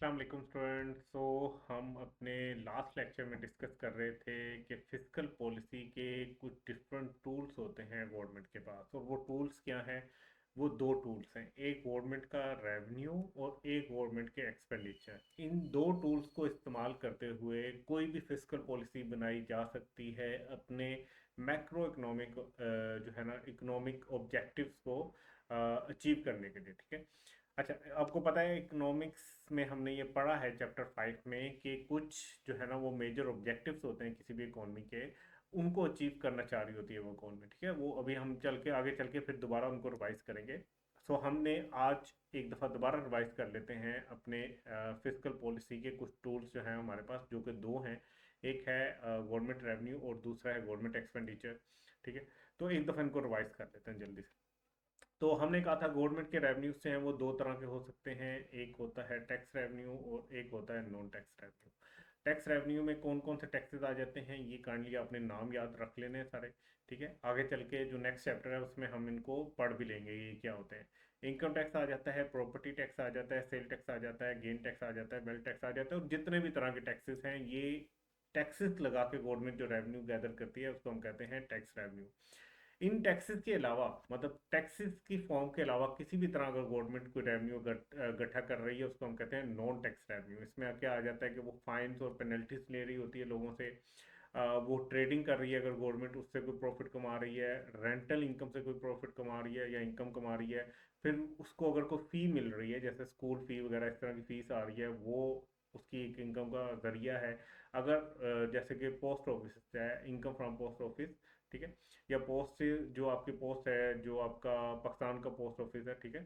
अस्सलाम वालेकुम स्टूडेंट। हम अपने लास्ट लेक्चर में डिस्कस कर रहे थे कि फिस्कल पॉलिसी के कुछ डिफरेंट टूल्स होते हैं गवर्नमेंट के पास, और वो टूल्स क्या हैं। वो दो टूल्स हैं, एक गवर्नमेंट का रेवेन्यू और एक गवर्नमेंट के एक्सपेंडिचर। इन दो टूल्स को इस्तेमाल करते हुए कोई भी फिस्कल पॉलिसी बनाई जा सकती है अपने मैक्रो इकोनॉमिक जो है ना इकोनॉमिक ऑब्जेक्टिव्स को अचीव करने के लिए। ठीक है। अच्छा, आपको पता है इकोनॉमिक्स में हमने ये पढ़ा है चैप्टर 5 में कि कुछ जो है ना वो मेजर ऑब्जेक्टिव्स होते हैं किसी भी इकोनॉमी के, उनको अचीव करना चाह रही होती है वो गवर्नमेंट। ठीक है, वो अभी हम चल के आगे चल के फिर दोबारा उनको रिवाइज करेंगे। हमने आज एक दफ़ा दोबारा रिवाइज कर लेते हैं अपने फिस्कल पॉलिसी के कुछ टूल्स जो हैं हमारे पास, जो कि दो हैं। एक है गवर्नमेंट रेवेन्यू और दूसरा है गवर्नमेंट एक्सपेंडिचर। ठीक है, तो एक दफ़ा इनको रिवाइज कर लेते हैं जल्दी से। तो हमने कहा था गवर्नमेंट के रेवेन्यूज से हैं वो दो तरह के हो सकते हैं, एक होता है टैक्स रेवेन्यू और एक होता है non tax revenue. Tax revenue में कौन कौन से टैक्सेस आ जाते हैं ये काइंडली आपने नाम याद रख लेने हैं सारे। ठीक है, आगे चल के जो नेक्स्ट चैप्टर है उसमें हम इनको पढ़ भी लेंगे ये क्या होते हैं। इनकम टैक्स आ जाता है, प्रॉपर्टी टैक्स आ जाता है, सेल टैक्स आ जाता है, गेन टैक्स आ जाता है, वेल्थ टैक्स आ जाता है, और जितने भी तरह के टैक्सेस हैं ये टैक्सेस लगा के गवर्नमेंट जो रेवेन्यू गैदर करती है उसको हम कहते हैं टैक्स रेवेन्यू। इन टैक्सेस के अलावा, मतलब टैक्सेस की फॉर्म के अलावा किसी भी तरह अगर गवर्नमेंट कोई रेवेन्यू इकट्ठा कर रही है उसको हम कहते हैं नॉन टैक्स रेवेन्यू। इसमें क्या आ जाता है कि वो फाइन्स और पेनल्टीज ले रही होती है लोगों से। वो ट्रेडिंग कर रही है अगर गवर्नमेंट, उससे कोई प्रॉफिट कमा रही है, रेंटल इनकम से कोई प्रॉफिट कमा रही है या इनकम कमा रही है, फिर उसको अगर कोई फ़ी मिल रही है जैसे स्कूल फ़ी वगैरह इस तरह की फ़ीस आ रही है, वो उसकी एक इनकम का जरिया है। अगर जैसे कि पोस्ट ऑफिस है, इनकम फ्रॉम पोस्ट ऑफिस। ठीक है, या पोस्ट से जो आपकी पोस्ट है, जो आपका पाकिस्तान का पोस्ट ऑफिस है, ठीक है,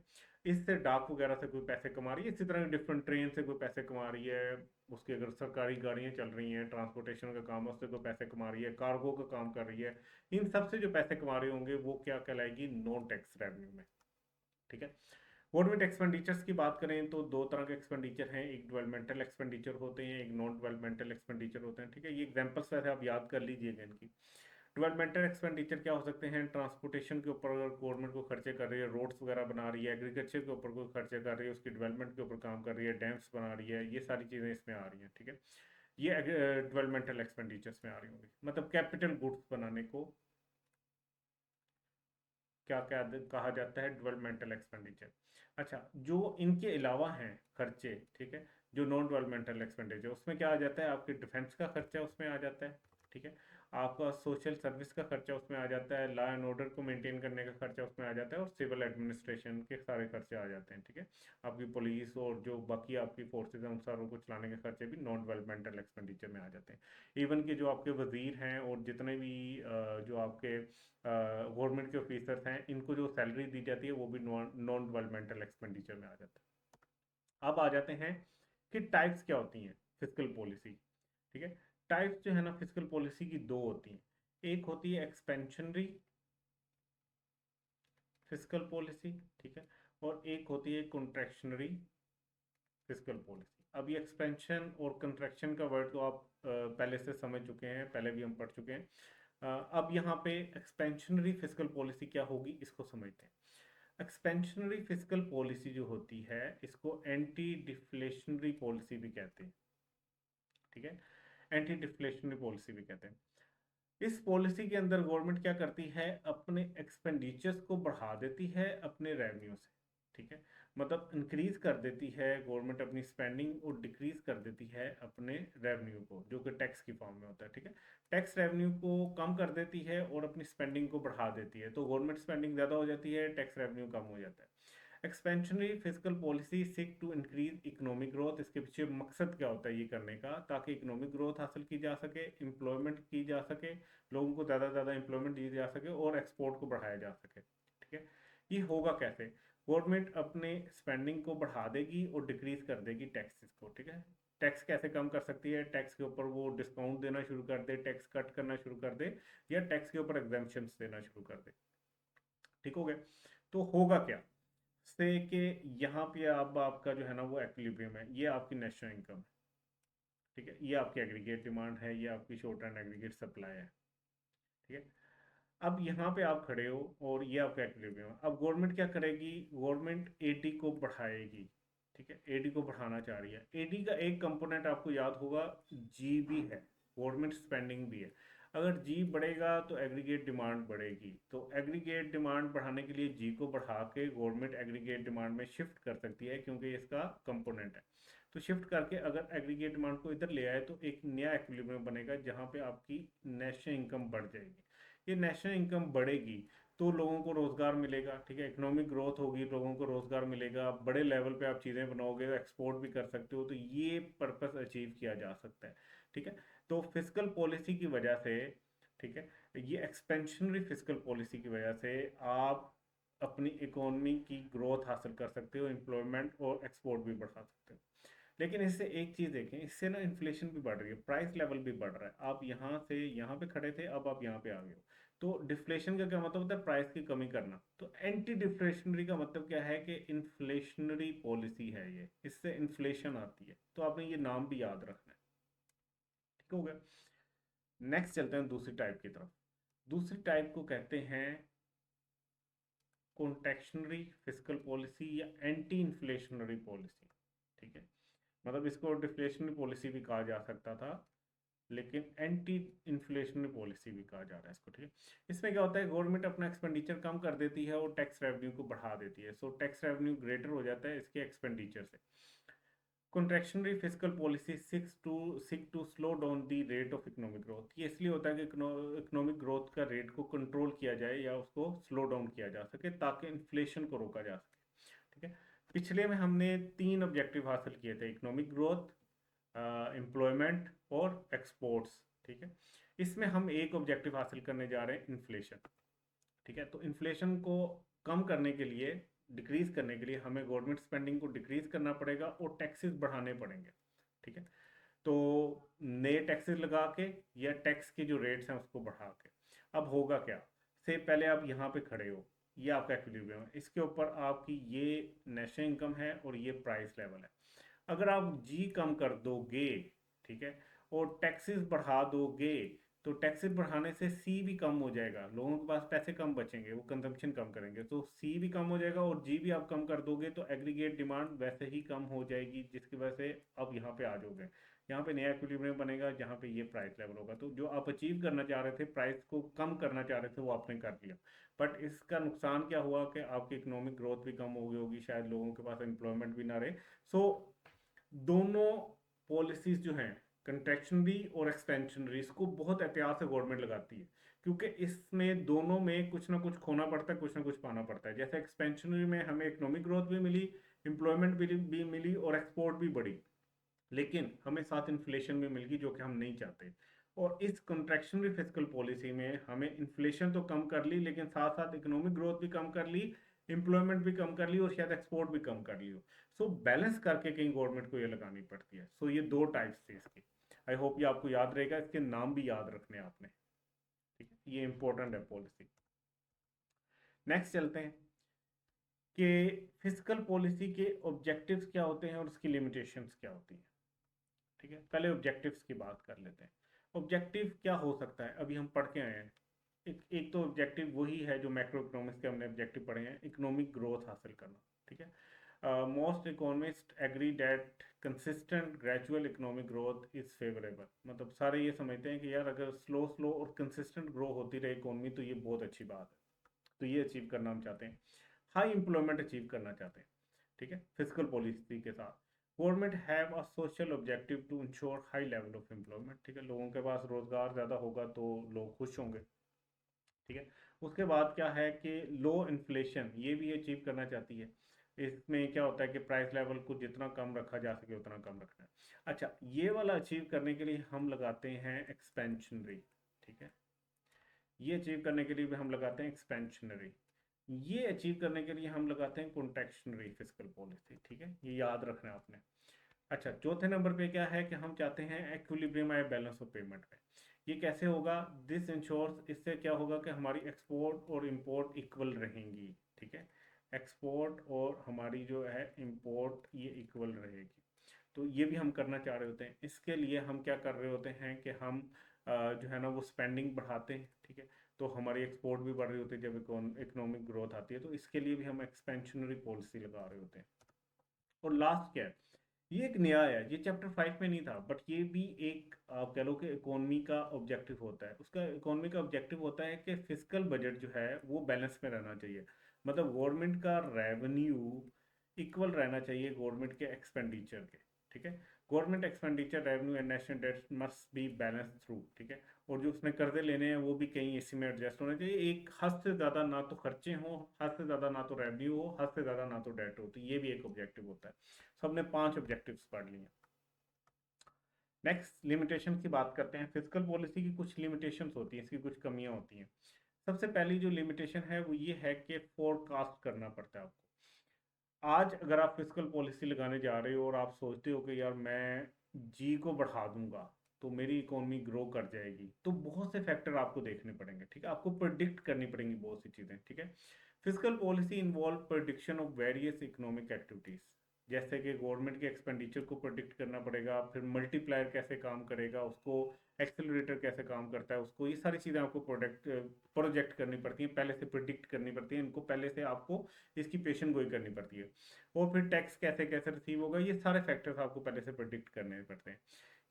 इससे डाक वगैरह से कोई पैसे कमा रही है, इसी तरह डिफरेंट ट्रेन से कोई पैसे कमा रही है, उसकी अगर सरकारी गाड़ियाँ चल रही हैं, ट्रांसपोर्टेशन का काम है, उससे कोई पैसे कमा रही है, कार्गो का काम कर रही है, इन सब से जो पैसे कमा रहे होंगे वो क्या कहलाएगी, नॉन टैक्स रेवेन्यू में। ठीक है। गवर्नमेंट एक्सपेंडिचर्स की बात करें तो दो तरह के एक्सपेंडिचर हैं, एक डेवलपमेंटल एक्सपेंडिचर होते हैं, एक नॉन डेवलपमेंटल एक्सपेंडिचर होते हैं। ठीक है, ये एग्जांपल्स वैसे आप याद कर लीजिएगा इनकी। डेवलपमेंटल एक्सपेंडिचर क्या हो सकते हैं, ट्रांसपोर्टेशन के ऊपर अगर गवर्नमेंट को खर्चे कर रही है, रोड्स वगैरह बना रही है, एग्रीकल्चर के ऊपर कोई खर्चे कर रही है, उसकी डेवलपमेंट के ऊपर काम कर रही है, डैम्स बना रही है, ये सारी चीज़ें इसमें आ रही हैं। ठीक है, ये डेवलपमेंटल एक्सपेंडिचर्स में आ रही होंगी, मतलब कैपिटल गुड्स बनाने को क्या क्या कहा जाता है, डेवलपमेंटल एक्सपेंडिचर। अच्छा, जो इनके अलावा हैं खर्चे, ठीक है, जो नॉन डेवलपमेंटल एक्सपेंडिचर, उसमें क्या आ जाता है, आपके डिफेंस का खर्चा उसमें आ जाता है। ठीक है, आपका सोशल सर्विस का खर्चा उसमें आ जाता है, लॉ एंड ऑर्डर को मेंटेन करने का खर्चा उसमें आ जाता है, और सिविल एडमिनिस्ट्रेशन के सारे खर्चे आ जाते हैं। ठीक है, आपकी पुलिस और जो बाकी आपकी फोर्सेज हैं उन सारों को चलाने के खर्चे भी नॉन डेवलपमेंटल एक्सपेंडिचर में आ जाते हैं। इवन कि जो आपके वजीर हैं और जितने भी जो आपके गवर्नमेंट के ऑफिसर्स हैं, इनको जो सैलरी दी जाती है वो भी नॉन डेवलपमेंटल एक्सपेंडिचर में आ जाता है। अब आ जाते हैं कि टाइप्स क्या होती हैं फिजिकल पॉलिसी। ठीक है, टाइप्स जो है ना फिजिकल पॉलिसी की दो होती हैं, एक होती है एक्सपेंशनरी फिजिकल पॉलिसी, ठीक है, और एक होती है कॉन्ट्रैक्शनरी फिजिकल पॉलिसी। अब ये एक्सपेंशन और कंट्रैक्शन का वर्ड तो आप पहले से समझ चुके हैं, पहले भी हम पढ़ चुके हैं। अब यहाँ पे एक्सपेंशनरी फिजिकल पॉलिसी क्या होगी इसको समझते हैं। एक्सपेंशनरी फिजिकल पॉलिसी जो होती है इसको एंटी डिफ्लेशनरी पॉलिसी भी कहते हैं। ठीक है, एंटी डिफ्लेशनरी पॉलिसी भी कहते हैं। इस पॉलिसी के अंदर गवर्नमेंट क्या करती है, अपने एक्सपेंडिचर्स को बढ़ा देती है अपने रेवेन्यू से। ठीक है, मतलब इंक्रीज कर देती है गवर्नमेंट अपनी स्पेंडिंग और डिक्रीज कर देती है अपने रेवेन्यू को, जो कि टैक्स की फॉर्म में होता है। ठीक है, टैक्स रेवेन्यू को कम कर देती है और अपनी स्पेंडिंग को बढ़ा देती है, तो गवर्नमेंट स्पेंडिंग ज़्यादा हो जाती है, टैक्स रेवेन्यू कम हो जाता है। Expansionary physical policy seek to increase economic growth. इसके पीछे मकसद क्या होता है ये करने का, ताकि इकोनॉमिक ग्रोथ हासिल की जा सके, एम्प्लॉयमेंट की जा सके, लोगों को ज़्यादा से ज़्यादा एम्प्लॉयमेंट दी जा सके और एक्सपोर्ट को बढ़ाया जा सके। ठीक है, ये होगा कैसे, गवर्नमेंट अपने स्पेंडिंग को बढ़ा देगी और डिक्रीज कर देगी टैक्सेस को। ठीक है, टैक्स कैसे कम कर सकती है, टैक्स के ऊपर वो डिस्काउंट देना शुरू कर दे, टैक्स कट करना शुरू कर दे, या टैक्स के ऊपर एग्जाम्पशंस देना शुरू कर दे। ठीक हो गया, तो होगा क्या से कि यहाँ पे अब आपका जो है ना वो एक्विलिब्रियम है, ये आपकी नेशनल इनकम है। ठीक है, ये आपकी एग्रीगेट डिमांड है, ये आपकी शॉर्ट एंड एग्रीगेट सप्लाई है। ठीक है, अब यहाँ पे आप खड़े हो और ये आपका एक्विलिब्रियम है। अब गवर्नमेंट क्या करेगी, गवर्नमेंट 80 को बढ़ाएगी। ठीक है, एडी को बढ़ाना चाह रही है। एडी का एक कंपोनेंट आपको याद होगा, जी भी है, गवर्नमेंट स्पेंडिंग भी है। अगर जी बढ़ेगा तो एग्रीगेट डिमांड बढ़ेगी, तो एग्रीगेट डिमांड बढ़ाने के लिए जी को बढ़ा के गवर्नमेंट एग्रीगेट डिमांड में शिफ्ट कर सकती है, क्योंकि इसका कंपोनेंट है। तो शिफ्ट करके अगर एग्रीगेट डिमांड को इधर ले आए तो एक नया इक्विलिब्रियम बनेगा, जहाँ पे आपकी नेशनल इनकम बढ़ जाएगी। ये नेशनल इनकम बढ़ेगी तो लोगों को रोजगार मिलेगा, ठीक है, इकोनॉमिक ग्रोथ होगी, लोगों को रोजगार मिलेगा, बड़े लेवल पे आप चीज़ें बनाओगे, एक्सपोर्ट भी कर सकते हो, तो ये पर्पस अचीव किया जा सकता है। ठीक है, तो फिस्कल पॉलिसी की वजह से, ठीक है, ये एक्सपेंशनरी फिस्कल पॉलिसी की वजह से आप अपनी इकोनॉमी की ग्रोथ हासिल कर सकते हो, एम्प्लॉयमेंट और एक्सपोर्ट भी बढ़ा सकते हो। लेकिन इससे एक चीज देखें, इससे ना इन्फ्लेशन भी बढ़ रही है, प्राइस लेवल भी बढ़ रहा है। आप यहाँ से यहाँ पे खड़े थे, अब आप यहाँ पे आ गए हो। तो डिफ्लेशन का क्या मतलब होता है? प्राइस की कमी करना। तो एंटी डिफ्लेशनरी का मतलब क्या है? कि इन्फ्लेशनरी पॉलिसी है ये, इससे इन्फ्लेशन आती है। तो आपने ये नाम भी याद रखना है। ठीक हो गया। नेक्स्ट चलते हैं दूसरी टाइप की तरफ। दूसरी टाइप को कहते हैं कॉन्ट्रैक्शनरी फिस्कल पॉलिसी या एंटी इन्फ्लेशनरी पॉलिसी। ठीक है, मतलब इसको डिफ्लेशनरी पॉलिसी भी कहा जा सकता था, लेकिन एंटी इन्फ्लेशनरी पॉलिसी भी कहा जा रहा है इसको। ठीक है, इसमें क्या होता है, गवर्नमेंट अपना एक्सपेंडिचर कम कर देती है और टैक्स रेवेन्यू को बढ़ा देती है। सो टैक्स रेवेन्यू ग्रेटर हो जाता है इसके एक्सपेंडिचर से। Contractionary fiscal policy seek to slow down the rate of economic growth. ये इसलिए होता है कि इकोनॉमिक ग्रोथ का रेट को कंट्रोल किया जाए या उसको स्लो डाउन किया जा सके, ताकि इन्फ्लेशन को रोका जा सके। ठीक है, पिछले में हमने तीन ऑब्जेक्टिव हासिल किए थे, इकोनॉमिक ग्रोथ, एम्प्लॉयमेंट और एक्सपोर्ट्स। ठीक है, इसमें हम एक ऑब्जेक्टिव हासिल करने जा रहे हैं, इन्फ्लेशन। ठीक है, तो इन्फ्लेशन को कम करने के लिए, डिक्रीज करने के लिए, हमें गवर्नमेंट स्पेंडिंग को डिक्रीज करना पड़ेगा और टैक्सेस बढ़ाने पड़ेंगे। ठीक है, तो नए टैक्सेस लगा के या टैक्स के जो रेट्स हैं उसको बढ़ा के। अब होगा क्या? से पहले आप यहाँ पे खड़े हो, ये आपका इक्विलिब्रियम है, इसके ऊपर आपकी ये नेशनल इनकम है और ये प्राइस लेवल है। अगर आप जी कम कर दोगे, ठीक है, और टैक्सेस बढ़ा दोगे, तो टैक्सेस बढ़ाने से सी भी कम हो जाएगा, लोगों के पास पैसे कम बचेंगे, वो कंजम्पशन कम करेंगे, तो सी भी कम हो जाएगा और जी भी आप कम कर दोगे, तो एग्रीगेट डिमांड वैसे ही कम हो जाएगी, जिसकी वजह से अब यहाँ पे आ जाओगे। यहाँ पे नया इक्विलिब्रियम बनेगा जहाँ पे ये प्राइस लेवल होगा। तो जो आप अचीव करना चाह रहे थे, प्राइस को कम करना चाह रहे थे, वो आपने कर लिया। बट इसका नुकसान क्या हुआ कि आपकी इकोनॉमिक ग्रोथ भी कम हो गई होगी, शायद लोगों के पास एम्प्लॉयमेंट भी ना रहे। सो दोनों पॉलिसीज जो हैं, कंट्रैक्शनरी और एक्सपेंशनरी, इसको बहुत एहतियात से गवर्नमेंट लगाती है, क्योंकि इसमें दोनों में कुछ ना कुछ खोना पड़ता है, कुछ ना कुछ पाना पड़ता है। जैसे एक्सपेंशनरी में हमें इकोनॉमिक ग्रोथ भी मिली, एम्प्लॉयमेंट भी मिली और एक्सपोर्ट भी बढ़ी, लेकिन हमें साथ इन्फ्लेशन भी मिल गई, जो कि हम नहीं चाहते। और इस कंट्रैक्शनरी फिस्कल पॉलिसी में हमें इन्फ्लेशन तो कम कर ली, लेकिन साथ साथ इकोनॉमिक ग्रोथ भी कम कर ली, एम्प्लॉयमेंट भी कम कर ली और शायद एक्सपोर्ट भी कम कर ली हो। सो बैलेंस करके कहीं गवर्नमेंट को ये लगानी पड़ती है। सो ये दो टाइप्स थे इसकी। आई होप ये आपको याद रहेगा, इसके नाम भी याद रखने आपने। ठीक है, ये इंपॉर्टेंट है पॉलिसी। नेक्स्ट चलते हैं कि फिस्कल पॉलिसी के ऑब्जेक्टिव्स क्या होते हैं और उसकी लिमिटेशंस क्या होती हैं। ठीक है, पहले ऑब्जेक्टिव्स की बात कर लेते हैं। ऑब्जेक्टिव क्या हो सकता है, अभी हम पढ़ के आए हैं। एक तो ऑब्जेक्टिव वही है जो मैक्रो इकोनॉमिक्स के हमने ऑब्जेक्टिव पढ़े हैं, इकोनॉमिक ग्रोथ हासिल करना। ठीक है, most economist agree that consistent gradual economic growth is favourable. मतलब सारे ये समझते हैं कि यार अगर स्लो स्लो और कंसिस्टेंट ग्रो होती रहे इकोनॉमी तो ये बहुत अच्छी बात है। तो ये अचीव करना हम चाहते हैं। हाई एम्प्लॉयमेंट अचीव करना चाहते हैं। ठीक है, फिजिकल पॉलिसी के साथ government have a social objective to ensure high level of employment. ठीक है, लोगों के पास रोजगार ज़्यादा होगा तो लोग खुश होंगे। ठीक है, उसके बाद क्या है कि लो इन्फ्लेशन, ये भी अचीव करना चाहती है। इसमें क्या होता है कि प्राइस लेवल को जितना कम रखा जा सके उतना कम रखना है। अच्छा, ये वाला अचीव करने के लिए हम लगाते हैं एक्सपेंशनरी। ठीक है, ये अचीव करने के लिए भी हम लगाते हैं एक्सपेंशनरी। ये अचीव करने के लिए हम लगाते हैं कॉन्ट्रैक्शनरी फिस्कल पॉलिसी। ठीक है, ये याद रखना है आपने। अच्छा, चौथे नंबर पे क्या है कि हम चाहते हैं एक्विलिब्रियम या बैलेंस ऑफ पेमेंट में। ये कैसे होगा? दिस इंश्योर्स, इससे क्या होगा कि हमारी एक्सपोर्ट और इंपोर्ट इक्वल रहेंगी। ठीक है, एक्सपोर्ट और हमारी जो है इंपोर्ट, ये इक्वल रहेगी। तो ये भी हम करना चाह रहे होते हैं। इसके लिए हम क्या कर रहे होते हैं कि हम जो है ना वो स्पेंडिंग बढ़ाते हैं। ठीक है, तो हमारी एक्सपोर्ट भी बढ़ रही होती है जब इकोनॉमिक ग्रोथ आती है, तो इसके लिए भी हम एक्सपेंशनरी पॉलिसी लगा रहे होते हैं। और लास्ट क्या है, ये एक नया है, ये चैप्टर 5 में नहीं था, बट ये भी एक आप कह लो कि इकोनॉमी का ऑब्जेक्टिव होता है। उसका इकोनॉमी का ऑब्जेक्टिव होता है कि फिजिकल बजट जो है वो बैलेंस में रहना चाहिए। मतलब गवर्नमेंट का रेवेन्यू इक्वल रहना चाहिए गवर्नमेंट के एक्सपेंडिचर के, ठीक है। Government expenditure revenue and national debt must be balance through, ठीक है। और जो उसमें कर्जे लेने हैं वो भी कहीं इसी में एडजस्ट होने चाहिए। एक हद से ज़्यादा ना तो खर्चे हों, हद से ज़्यादा ना तो रेवेन्यू हो, हद से ज़्यादा ना तो डेट हो। तो ये भी एक ऑब्जेक्टिव होता है। सो हमने 5 ऑब्जेक्टिव्स पढ़ लिए। नेक्स्ट लिमिटेशन की बात करते हैं। फिजिकल पॉलिसी की कुछ लिमिटेशंस होती हैं, इसकी कुछ कमियां होती हैं। सबसे पहली जो लिमिटेशन है वो ये है कि फोरकास्ट करना पड़ता है आपको। आज अगर आप फिजिकल पॉलिसी लगाने जा रहे हो और आप सोचते हो कि यार मैं जी को बढ़ा दूंगा तो मेरी इकोनॉमी ग्रो कर जाएगी, तो बहुत से फैक्टर आपको देखने पड़ेंगे, ठीक है। आपको प्रिडिक्ट करनी पड़ेंगी बहुत सी चीज़ें, ठीक है। Physical policy involve prediction of various economic activities, जैसे कि गवर्नमेंट के एक्सपेंडिचर को प्रोडिक्ट करना पड़ेगा, फिर मल्टीप्लायर कैसे काम करेगा, उसको एक्सेलरेटर कैसे काम करता है, उसको ये सारी चीज़ें आपको प्रोजेक्ट करनी पड़ती हैं, पहले से प्रिडिक्ट करनी पड़ती है, इनको पहले से आपको इसकी पेशन गोई करनी पड़ती है। और फिर टैक्स कैसे कैसे रिसीव होगा, ये सारे फैक्टर्स आपको पहले से प्रिडिक्ट करने पड़ते हैं।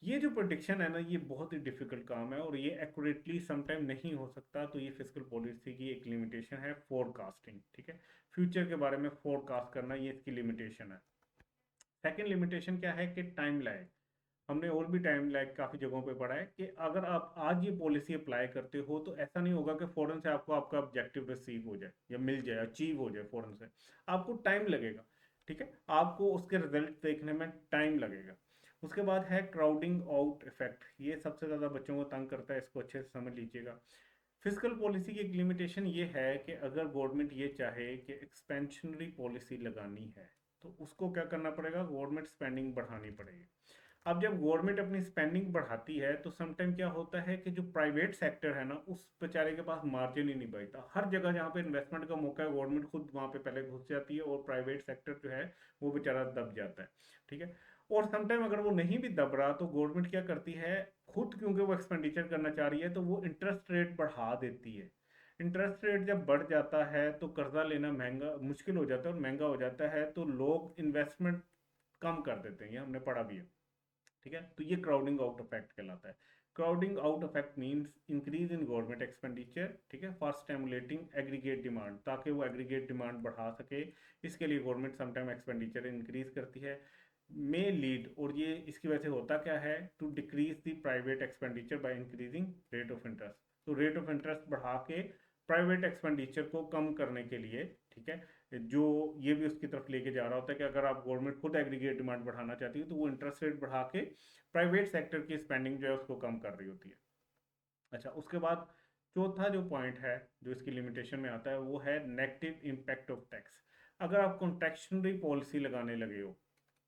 ये जो प्रोडिक्शन है ना, ये बहुत ही डिफिकल्ट काम है और ये एक्यूरेटली समटाइम नहीं हो सकता। तो ये फिजिकल पॉलिसी की एक लिमिटेशन है, फोरकास्टिंग, ठीक है। फ्यूचर के बारे में फोरकास्ट करना, ये इसकी लिमिटेशन है। सेकेंड लिमिटेशन क्या है कि टाइम लैग। हमने और भी टाइम लैग काफ़ी जगहों पे पढ़ा है कि अगर आप आज ये पॉलिसी अप्लाई करते हो तो ऐसा नहीं होगा कि फ़ौरन से आपको आपका ऑब्जेक्टिव रिसीव हो जाए या मिल जाए, अचीव हो जाए फ़ौरन से। आपको टाइम लगेगा, ठीक है। आपको उसके रिजल्ट देखने में टाइम लगेगा। उसके बाद है क्राउडिंग आउट इफेक्ट। ये सबसे ज़्यादा बच्चों को तंग करता है, इसको अच्छे से समझ लीजिएगा। फिजिकल पॉलिसी की एक लिमिटेशन ये है कि अगर गवर्नमेंट ये चाहे कि एक्सपेंशनरी पॉलिसी लगानी है तो उसको क्या करना पड़ेगा, गवर्नमेंट स्पेंडिंग बढ़ानी पड़ेगी। अब जब गवर्नमेंट अपनी स्पेंडिंग बढ़ाती है तो समटाइम क्या होता है कि जो प्राइवेट सेक्टर है ना, उस बेचारे के पास मार्जिन ही नहीं बचता। हर जगह जहाँ पे इन्वेस्टमेंट का मौका है गवर्नमेंट खुद वहाँ पे पहले घुस जाती है और प्राइवेट सेक्टर जो है वो बेचारा दब जाता है, ठीक है। और समटाइम अगर वो नहीं भी दब रहा तो गवर्नमेंट क्या करती है, खुद क्योंकि वो एक्सपेंडिचर करना चाह रही है तो वो इंटरेस्ट रेट बढ़ा देती है। इंटरेस्ट रेट जब बढ़ जाता है तो कर्जा लेना महंगा मुश्किल हो जाता है, और महंगा हो जाता है तो लोग इन्वेस्टमेंट कम कर देते हैं, ये हमने पढ़ा भी है, ठीक है। तो ये क्राउडिंग आउट इफेक्ट कहलाता है। Crowding out effect means increase in government expenditure, ठीक है, फॉर स्टिमुलेटिंग एग्रीगेट डिमांड, ताकि वो एग्रीगेट डिमांड बढ़ा सके। इसके लिए गवर्नमेंट समटाइम एक्सपेंडिचर इंक्रीज करती है, मे लीड, और ये इसकी वजह से होता क्या है, to decrease the private expenditure by increasing rate of interest. तो रेट ऑफ इंटरेस्ट बढ़ा के प्राइवेट एक्सपेंडिचर को कम करने के लिए, ठीक है, जो ये भी उसकी तरफ लेके जा रहा होता है कि अगर आप गवर्नमेंट खुद एग्रीगेट डिमांड बढ़ाना चाहती है तो वो इंटरेस्ट रेट बढ़ा के प्राइवेट सेक्टर की स्पेंडिंग जो है उसको कम कर रही होती है। अच्छा, उसके बाद चौथा जो पॉइंट है जो इसकी लिमिटेशन में आता है वो है नेगेटिव इम्पैक्ट ऑफ टैक्स। अगर आप कॉन्ट्रैक्शनरी पॉलिसी लगाने लगे हो,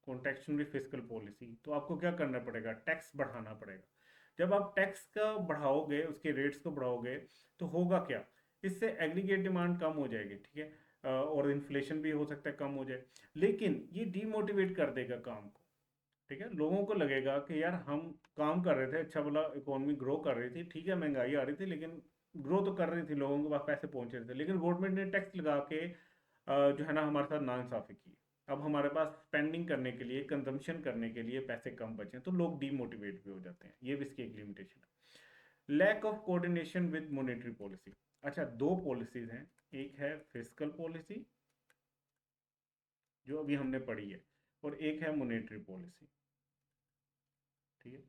कॉन्ट्रैक्शनरी फिजिकल पॉलिसी, तो आपको क्या करना पड़ेगा, टैक्स बढ़ाना पड़ेगा। जब आप टैक्स का बढ़ाओगे, उसके रेट्स को बढ़ाओगे, तो होगा क्या, इससे एग्रीगेट डिमांड कम हो जाएगी, ठीक है। और इन्फ्लेशन भी हो सकता है कम हो जाए, लेकिन ये डीमोटिवेट कर देगा काम को, ठीक है। लोगों को लगेगा कि यार हम काम कर रहे थे, अच्छा भला इकोनॉमी ग्रो कर रही थी, ठीक है, महंगाई आ रही थी लेकिन ग्रो तो कर रही थी, लोगों के पास पैसे पहुंच रहे थे, लेकिन गवर्नमेंट ने टैक्स लगा के जो है ना हमारे साथ नाइंसाफी की। अब हमारे पास स्पेंडिंग करने के लिए, कंजम्पशन करने के लिए पैसे कम बचे, तो लोग डीमोटिवेट भी हो जाते हैं। ये भी इसकी एक लिमिटेशन है। Lack of coordination with monetary policy. अच्छा, दो पॉलिसीज हैं, एक है फिजिकल पॉलिसी जो अभी हमने पढ़ी है, और एक है मॉनेटरी पॉलिसी, ठीक है।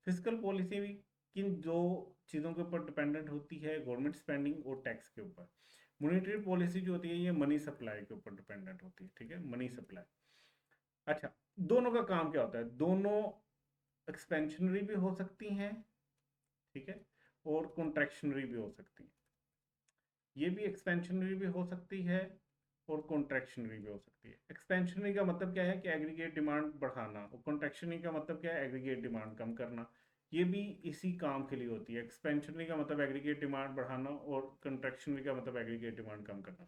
फिजिकल पॉलिसी भी किन दो चीज़ों के ऊपर डिपेंडेंट होती है, गवर्नमेंट स्पेंडिंग और टैक्स के ऊपर। मॉनेटरी पॉलिसी जो होती है ये मनी सप्लाई के ऊपर डिपेंडेंट होती है, ठीक है, मनी सप्लाई। अच्छा, दोनों का काम क्या होता है, दोनों एक्सपेंशनरी भी हो सकती हैं, ठीक है, और कॉन्ट्रैक्शनरी भी हो सकती हैं। ये भी एक्सपेंशनरी भी हो सकती है और कॉन्ट्रैक्शनरी भी हो सकती है। एक्सपेंशनरी का मतलब क्या है कि एग्रीगेट डिमांड बढ़ाना, और कॉन्ट्रैक्शनरी का मतलब क्या है, एग्रीगेट डिमांड कम करना। ये भी इसी काम के लिए होती है। एक्सपेंशनरी का मतलब एग्रीगेट डिमांड बढ़ाना और कॉन्ट्रैक्शनरी का मतलब एग्रीगेट डिमांड कम करना।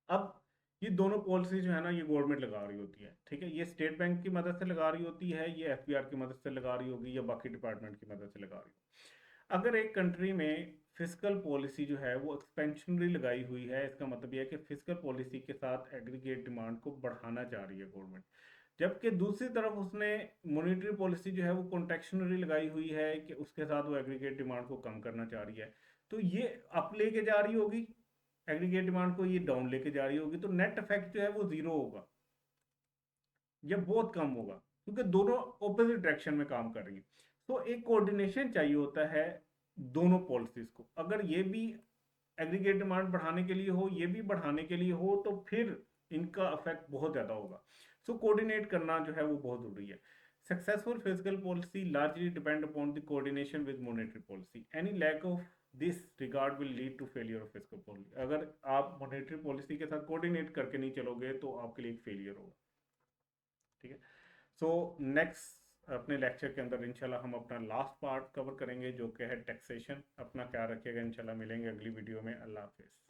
अब ये दोनों पॉलिसी जो है ना ये गवर्नमेंट लगा रही होती है, ठीक है। ये स्टेट बैंक की मदद से लगा रही होती है, ये एफबीआर की मदद से लगा रही होगी, या बाकी डिपार्टमेंट की मदद से लगा रही होगी। अगर एक कंट्री में फिस्कल पॉलिसी जो है वो एक्सपेंशनरी लगाई हुई है, इसका मतलब यह है कि फिस्कल पॉलिसी के साथ एग्रीगेट डिमांड को बढ़ाना चाह रही है गवर्नमेंट, जबकि दूसरी तरफ उसने मॉनेटरी पॉलिसी जो है वो कॉन्ट्रैक्शनरी लगाई हुई है कि उसके साथ वो एग्रीगेट डिमांड को कम करना चाह रही है। तो ये अप लेके जा रही होगी एग्रीगेट डिमांड को, ये डाउन लेके जा रही होगी, तो नेट इफेक्ट जो है वो जीरो होगा या बहुत कम होगा, क्योंकि दोनों ऑपोजिट डायरेक्शन में काम कर रही है। तो एक कोऑर्डिनेशन चाहिए होता है दोनों पॉलिसीज को। अगर ये भी एग्रीगेट डिमांड बढ़ाने के लिए हो, ये भी बढ़ाने के लिए हो, तो फिर इनका इफेक्ट बहुत ज़्यादा होगा। सो कोऑर्डिनेट करना जो है वो बहुत ज़रूरी है। Successful physical policy largely depend upon the coordination with monetary policy. Any lack of this regard will lead to failure of physical policy. अगर आप मॉनेटरी पॉलिसी के साथ कोऑर्डिनेट करके नहीं चलोगे तो आपके लिए एक फेलियर होगा। ठीक है। सो नेक्स्ट अपने लेक्चर के अंदर इंशाल्लाह हम अपना लास्ट पार्ट कवर करेंगे जो कि है टैक्सेशन। अपना ख्याल रखिएगा, इंशाल्लाह मिलेंगे अगली वीडियो में। अल्लाह हाफिज़।